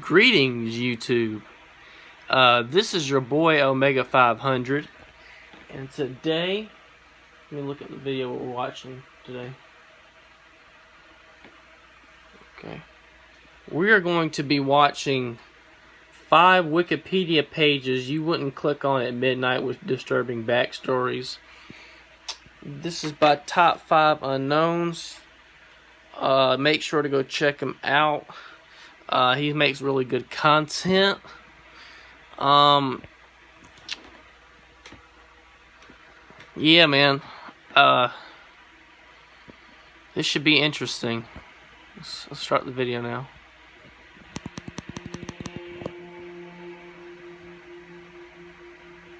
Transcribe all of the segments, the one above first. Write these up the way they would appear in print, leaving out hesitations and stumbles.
Greetings, YouTube. This is your boy Omega 500, and today, let me look at the video we're watching today. Okay, we are going to be watching 5 Wikipedia pages you wouldn't click on at midnight with disturbing backstories. This is by Top 5 Unknowns. Make sure to go check him out. He makes really good content. Yeah, man. This should be interesting. Let's start the video now.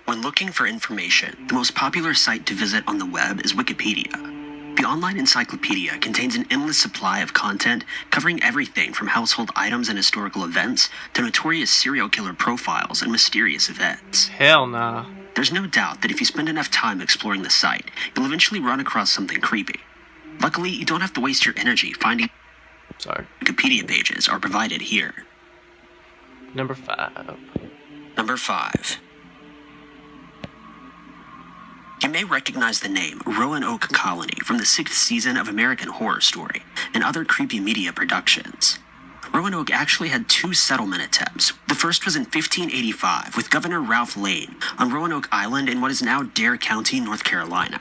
When looking for information, the most popular site to visit on the web is Wikipedia. The online encyclopedia contains an endless supply of content covering everything from household items and historical events to notorious serial killer profiles and mysterious events. Hell nah. There's no doubt that if you spend enough time exploring the site, you'll eventually run across something creepy. Luckily, you don't have to waste your energy finding Wikipedia pages are provided here. Number 5. Number 5. You may recognize the name Roanoke Colony from the 6th season of American Horror Story and other creepy media productions. Roanoke actually had 2 settlement attempts. The first was in 1585 with Governor Ralph Lane on Roanoke Island in what is now Dare County, North Carolina.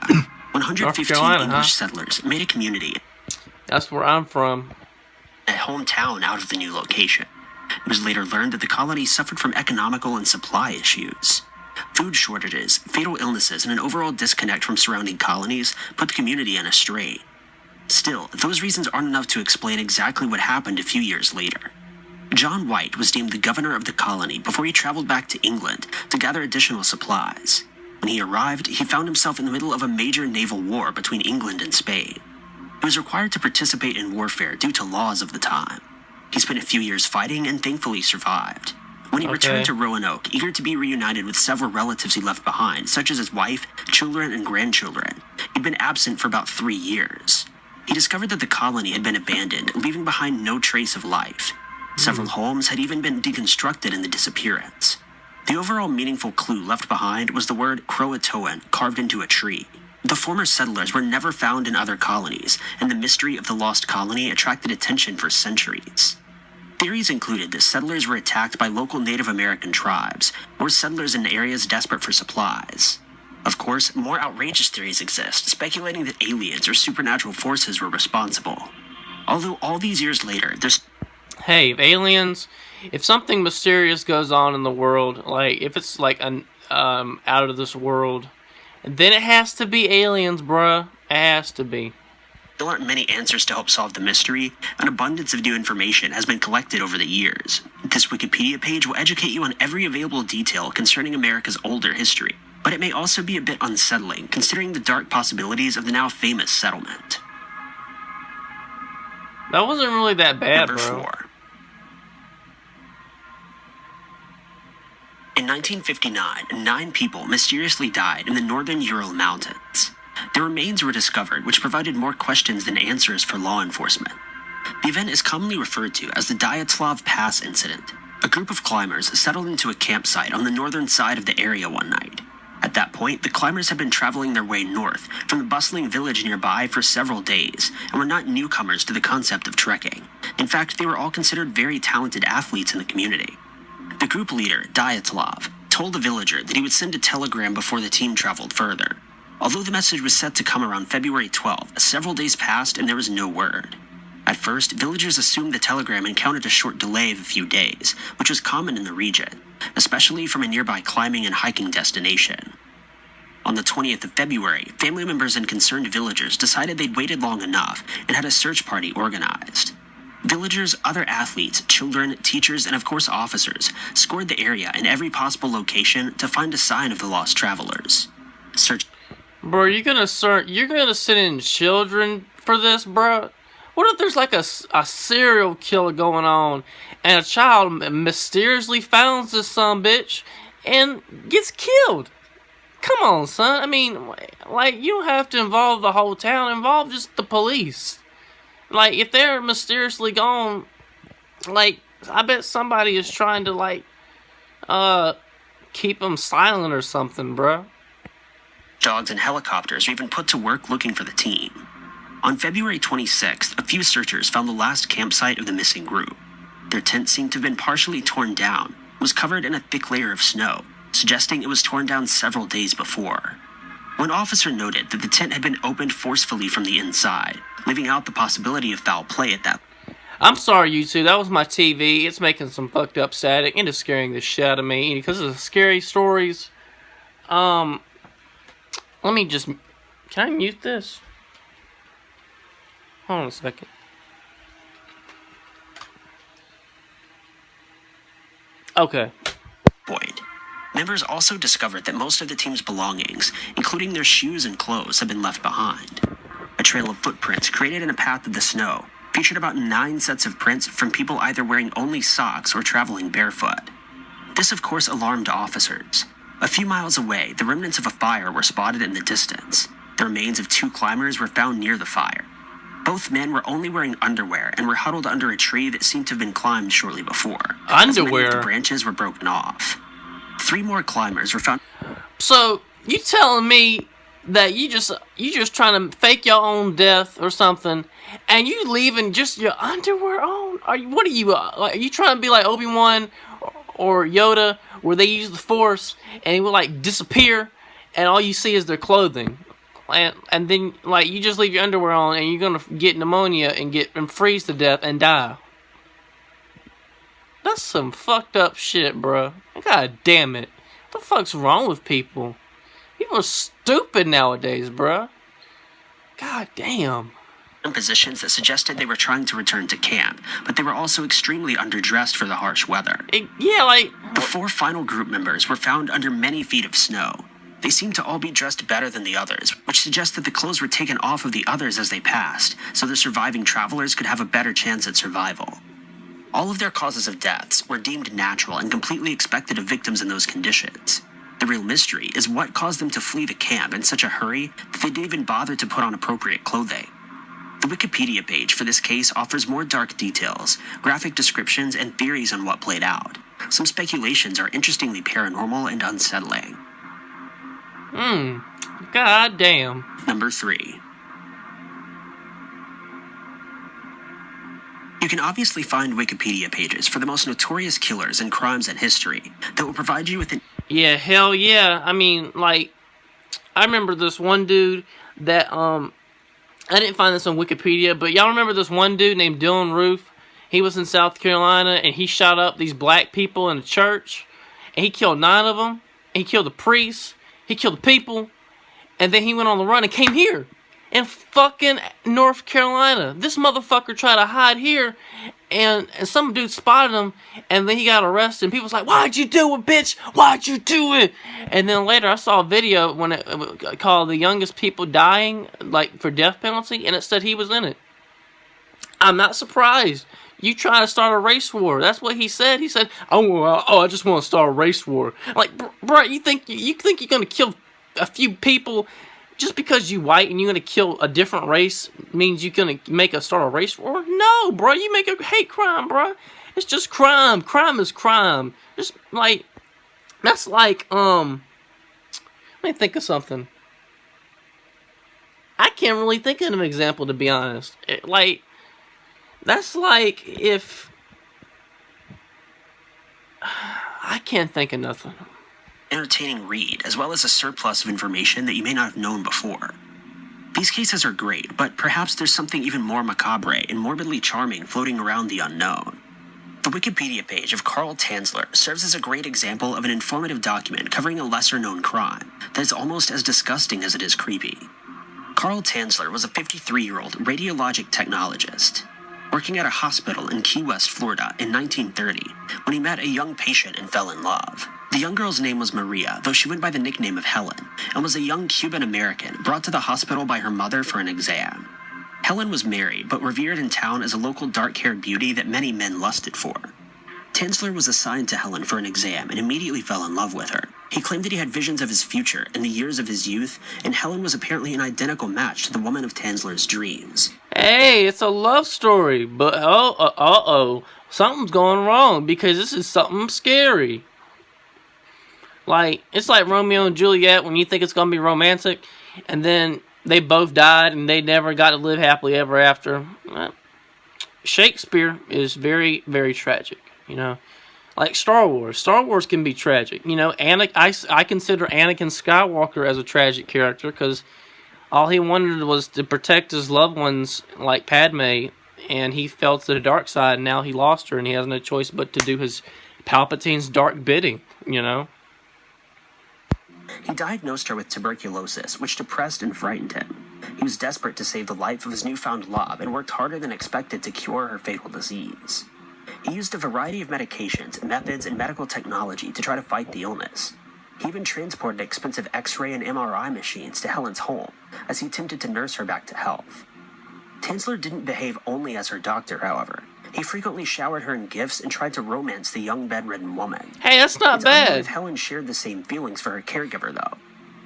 115 English settlers made a community. That's where I'm from. A hometown out of the new location. It was later learned that the colony suffered from economical and supply issues. Food shortages, fatal illnesses, and an overall disconnect from surrounding colonies put the community in a strain. Still, those reasons aren't enough to explain exactly what happened a few years later. John White was named the governor of the colony before he traveled back to England to gather additional supplies. When he arrived, he found himself in the middle of a major naval war between England and Spain. He was required to participate in warfare due to laws of the time. He spent a few years fighting and thankfully survived. When he returned to Roanoke, eager to be reunited with several relatives he left behind, such as his wife, children, and grandchildren, he'd been absent for about 3 years. He discovered that the colony had been abandoned, leaving behind no trace of life. Several homes had even been deconstructed in the disappearance. The overall meaningful clue left behind was the word Croatoan carved into a tree. The former settlers were never found in other colonies, and the mystery of the lost colony attracted attention for centuries. Theories included that settlers were attacked by local Native American tribes, or settlers in areas desperate for supplies. Of course, more outrageous theories exist, speculating that aliens or supernatural forces were responsible. Although all these years later, there's... Hey, if something mysterious goes on in the world, like, if it's like an out of this world, then it has to be aliens, bruh. It has to be. There aren't many answers to help solve the mystery. An abundance of new information has been collected over the years. This Wikipedia page will educate you on every available detail concerning America's older history, but it may also be a bit unsettling considering the dark possibilities of the now famous settlement. That wasn't really that bad, Number 4. In 1959, 9 people mysteriously died in the northern Ural Mountains. Their remains were discovered, which provided more questions than answers for law enforcement. The event is commonly referred to as the Dyatlov Pass incident. A group of climbers settled into a campsite on the northern side of the area one night. At that point, the climbers had been traveling their way north from the bustling village nearby for several days and were not newcomers to the concept of trekking. In fact, they were all considered very talented athletes in the community. The group leader, Dyatlov, told the villager that he would send a telegram before the team traveled further. Although the message was set to come around February 12th, several days passed and there was no word. At first, villagers assumed the telegram encountered a short delay of a few days, which was common in the region, especially from a nearby climbing and hiking destination. On the 20th of February, family members and concerned villagers decided they'd waited long enough and had a search party organized. Villagers, other athletes, children, teachers, and of course officers scoured the area in every possible location to find a sign of the lost travelers. Bro, you're gonna send in children for this, bro? What if there's like a serial killer going on and a child mysteriously finds this sumbitch and gets killed? Come on, son. I mean, like, you don't have to involve the whole town. Involve just the police. Like, if they're mysteriously gone, like, I bet somebody is trying to, like, keep them silent or something, bruh. Dogs and helicopters were even put to work looking for the team. On February 26th, a few searchers found the last campsite of the missing group. Their tent seemed to have been partially torn down, was covered in a thick layer of snow, suggesting it was torn down several days before. One officer noted that the tent had been opened forcefully from the inside, leaving out the possibility of foul play at that. I'm sorry, you two. That was my TV. It's making some fucked up static and it's scaring the shit out of me because of the scary stories. Let me just... Can I mute this? Hold on a second. Okay. Void. Members also discovered that most of the team's belongings, including their shoes and clothes, had been left behind. A trail of footprints created in a path of the snow featured about 9 sets of prints from people either wearing only socks or traveling barefoot. This, of course, alarmed officers. A few miles away, the remnants of a fire were spotted in the distance. The remains of 2 climbers were found near the fire. Both men were only wearing underwear and were huddled under a tree that seemed to have been climbed shortly before. As many of the branches were broken off. 3 more climbers were found. So, you telling me that you just trying to fake your own death or something, and you leaving just your underwear on? Are you trying to be like Obi-Wan or Yoda, where they use the Force and it will like disappear, and all you see is their clothing, and then like you just leave your underwear on, and you're gonna get pneumonia and freeze to death and die? That's some fucked up shit, bro. God damn it. What the fuck's wrong with people? People are stupid nowadays, bro. God damn. Positions that suggested they were trying to return to camp, but they were also extremely underdressed for the harsh weather. The 4 final group members were found under many feet of snow. They seemed to all be dressed better than the others, which suggests that the clothes were taken off of the others as they passed, so the surviving travelers could have a better chance at survival. All of their causes of deaths were deemed natural and completely expected of victims in those conditions. The real mystery is what caused them to flee the camp in such a hurry that they didn't even bother to put on appropriate clothing. The Wikipedia page for this case offers more dark details, graphic descriptions, and theories on what played out. Some speculations are interestingly paranormal and unsettling. God damn. Number 3. You can obviously find Wikipedia pages for the most notorious killers and crimes in history that will provide you with an... Yeah, hell yeah. I mean, like, I remember this one dude that, I didn't find this on Wikipedia, but y'all remember this one dude named Dylan Roof? He was in South Carolina, and he shot up these black people in a church, and he killed 9 of them, and he killed the priests, he killed the people, and then he went on the run and came here, in fucking North Carolina. This motherfucker tried to hide here, and some dude spotted him, and then he got arrested, and people was like, "Why'd you do it, bitch? Why'd you do it?" And then later I saw a video when it called "The Youngest People Dying," like for death penalty, and it said he was in it. I'm not surprised. You trying to start a race war? That's what he said. He said, I just want to start a race war." Like, bro, you think you're gonna kill a few people just because you white and you're gonna kill a different race means you're gonna start a race war? No, bro. You make a hate crime, bro. It's just crime. Crime is crime. Just like that's like let me think of something. I can't really think of an example, to be honest. That's like if... I can't think of nothing. Entertaining read, as well as a surplus of information that you may not have known before. These cases are great, but perhaps there's something even more macabre and morbidly charming floating around the unknown. The Wikipedia page of Carltons Lair serves as a great example of an informative document covering a lesser-known crime that is almost as disgusting as it is creepy. Carltons Lair was a 53-year-old radiologic technologist working at a hospital in Key West, Florida in 1930 when he met a young patient and fell in love. The young girl's name was Maria, though she went by the nickname of Helen, and was a young Cuban-American brought to the hospital by her mother for an exam. Helen was married, but revered in town as a local dark-haired beauty that many men lusted for. Tansler was assigned to Helen for an exam and immediately fell in love with her. He claimed that he had visions of his future and the years of his youth, and Helen was apparently an identical match to the woman of Tansler's dreams. Hey, it's a love story, but something's going wrong because this is something scary. Like, it's like Romeo and Juliet when you think it's going to be romantic, and then they both died and they never got to live happily ever after. Shakespeare is very, very tragic, you know. Like Star Wars. Star Wars can be tragic. You know, I consider Anakin Skywalker as a tragic character because all he wanted was to protect his loved ones like Padme, and he fell to the dark side, and now he lost her, and he has no choice but to do his Palpatine's dark bidding, you know. He diagnosed her with tuberculosis, which depressed and frightened him. He was desperate to save the life of his newfound love and worked harder than expected to cure her fatal disease. He used a variety of medications, methods, and medical technology to try to fight the illness. He even transported expensive X-ray and MRI machines to Helen's home as he attempted to nurse her back to health. Tanzler didn't behave only as her doctor, however. He frequently showered her in gifts and tried to romance the young bedridden woman. Hey, that's not It's unknown bad. if Helen shared the same feelings for her caregiver, though.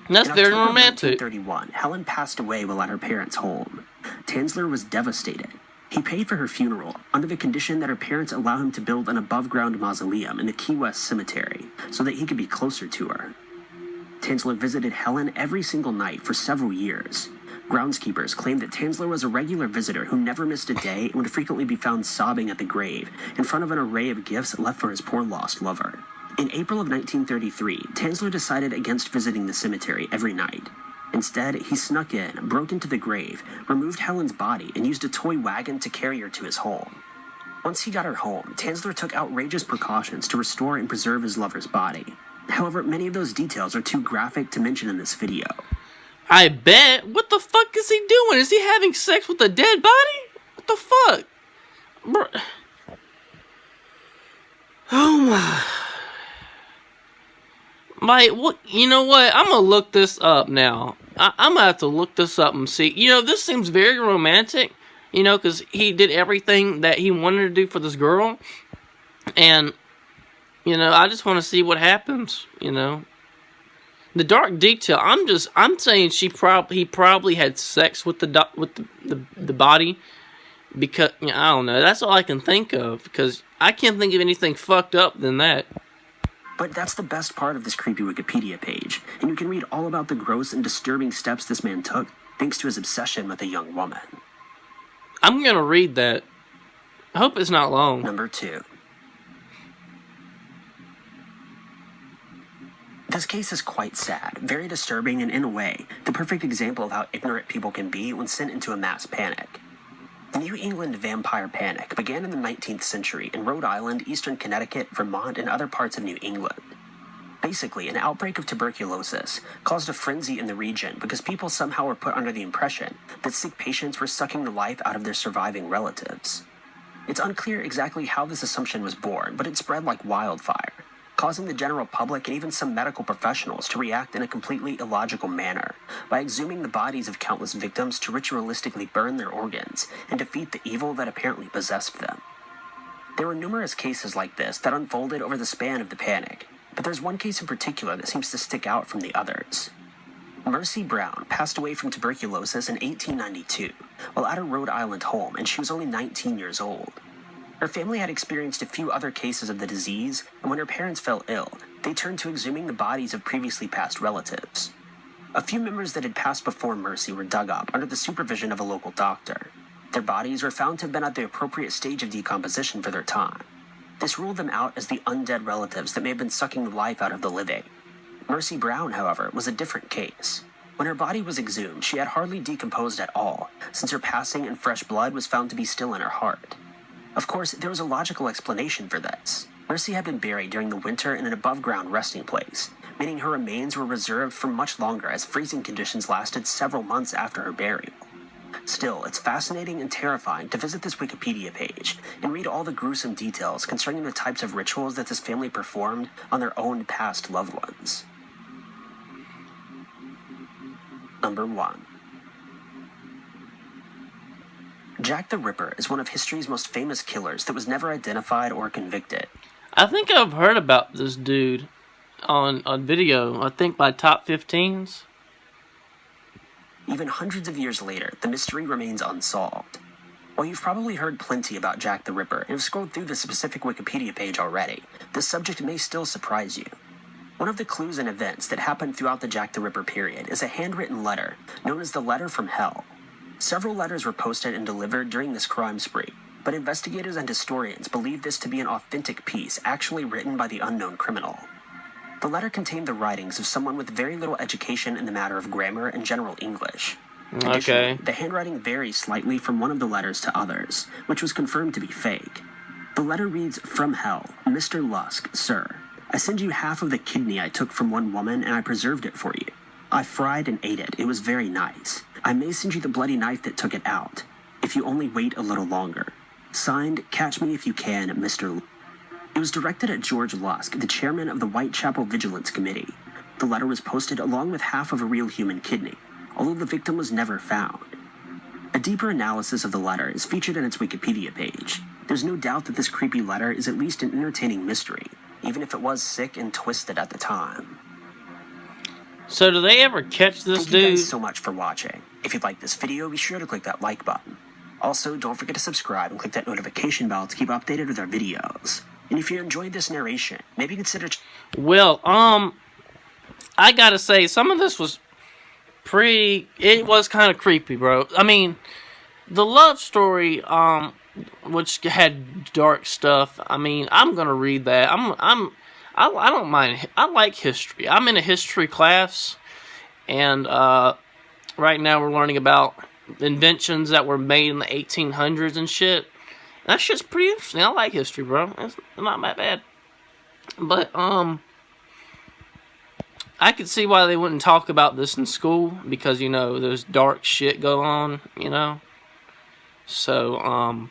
That's In very October romantic. 1931, Helen passed away while at her parents' home. Tanzler was devastated. He paid for her funeral under the condition that her parents allow him to build an above-ground mausoleum in the Key West Cemetery so that he could be closer to her. Tanzler visited Helen every single night for several years. Groundskeepers claimed that Tanzler was a regular visitor who never missed a day and would frequently be found sobbing at the grave in front of an array of gifts left for his poor lost lover. In April of 1933, Tanzler decided against visiting the cemetery every night. Instead, he snuck in, broke into the grave, removed Helen's body, and used a toy wagon to carry her to his home. Once he got her home, Tanzler took outrageous precautions to restore and preserve his lover's body. However, many of those details are too graphic to mention in this video. I bet. What the fuck is he doing? Is he having sex with a dead body? What the fuck? Bro. Oh my. Like, what? You know what? I'm gonna look this up now. I'm gonna have to look this up and see. You know, this seems very romantic. You know, because he did everything that he wanted to do for this girl. And, you know, I just want to see what happens, you know. The dark detail. I'm saying he probably had sex with the body because, you know, I don't know. That's all I can think of because I can't think of anything fucked up than that. But that's the best part of this creepy Wikipedia page, and you can read all about the gross and disturbing steps this man took thanks to his obsession with a young woman. I'm gonna read that. I hope it's not long. Number 2. This case is quite sad, very disturbing, and in a way, the perfect example of how ignorant people can be when sent into a mass panic. The New England vampire panic began in the 19th century in Rhode Island, eastern Connecticut, Vermont, and other parts of New England. Basically, an outbreak of tuberculosis caused a frenzy in the region because people somehow were put under the impression that sick patients were sucking the life out of their surviving relatives. It's unclear exactly how this assumption was born, but it spread like wildfire, causing the general public and even some medical professionals to react in a completely illogical manner by exhuming the bodies of countless victims to ritualistically burn their organs and defeat the evil that apparently possessed them. There were numerous cases like this that unfolded over the span of the panic, but there's one case in particular that seems to stick out from the others. Mercy Brown passed away from tuberculosis in 1892 while at her Rhode Island home, and she was only 19 years old. Her family had experienced a few other cases of the disease, and when her parents fell ill, they turned to exhuming the bodies of previously passed relatives. A few members that had passed before Mercy were dug up under the supervision of a local doctor. Their bodies were found to have been at the appropriate stage of decomposition for their time. This ruled them out as the undead relatives that may have been sucking the life out of the living. Mercy Brown, however, was a different case. When her body was exhumed, she had hardly decomposed at all, since her passing and fresh blood was found to be still in her heart. Of course, there was a logical explanation for this. Mercy had been buried during the winter in an above-ground resting place, meaning her remains were reserved for much longer as freezing conditions lasted several months after her burial. Still, it's fascinating and terrifying to visit this Wikipedia page and read all the gruesome details concerning the types of rituals that this family performed on their own past loved ones. Number 1. Jack the Ripper is one of history's most famous killers that was never identified or convicted. I think I've heard about this dude on video, I think by Top 15s. Even hundreds of years later, the mystery remains unsolved. While you've probably heard plenty about Jack the Ripper and have scrolled through the specific Wikipedia page already, this subject may still surprise you. One of the clues and events that happened throughout the Jack the Ripper period is a handwritten letter known as the Letter from Hell. Several letters were posted and delivered during this crime spree, but investigators and historians believe this to be an authentic piece actually written by the unknown criminal. The letter contained the writings of someone with very little education in the matter of grammar and general English. Additionally, the handwriting varies slightly from one of the letters to others, which was confirmed to be fake. The letter reads, "From hell, Mr. Lusk, sir. I send you half of the kidney I took from one woman and I preserved it for you. I fried and ate it. It was very nice. I may send you the bloody knife that took it out, if you only wait a little longer. Signed, catch me if you can, Mr. Lusk." It was directed at George Lusk, the chairman of the Whitechapel Vigilance Committee. The letter was posted along with half of a real human kidney, although the victim was never found. A deeper analysis of the letter is featured in its Wikipedia page. There's no doubt that this creepy letter is at least an entertaining mystery, even if it was sick and twisted at the time. So do they ever catch this dude? Thank you guys so much for watching. If you liked this video, be sure to click that like button. Also, don't forget to subscribe and click that notification bell to keep updated with our videos. And if you enjoyed this narration, maybe consider... Well, I gotta say, some of this was it was kind of creepy, bro. I mean, the love story, which had dark stuff, I mean, I'm gonna read that. I don't mind. I like history. I'm in a history class, and right now we're learning about inventions that were made in the 1800s and shit. That shit's pretty interesting. I like history, bro. It's not that bad. But, I could see why they wouldn't talk about this in school, because, you know, there's dark shit going on, you know? So,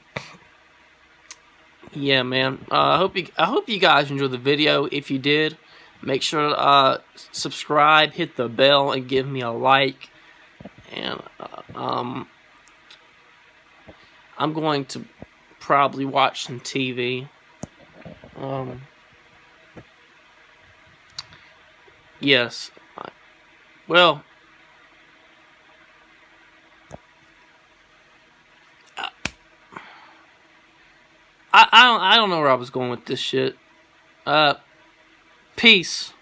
yeah, man. I hope you guys enjoyed the video. If you did, make sure to, subscribe, hit the bell, and give me a like. And, I'm going to probably watch some TV. Yes. Well, I don't know where I was going with this shit. Peace.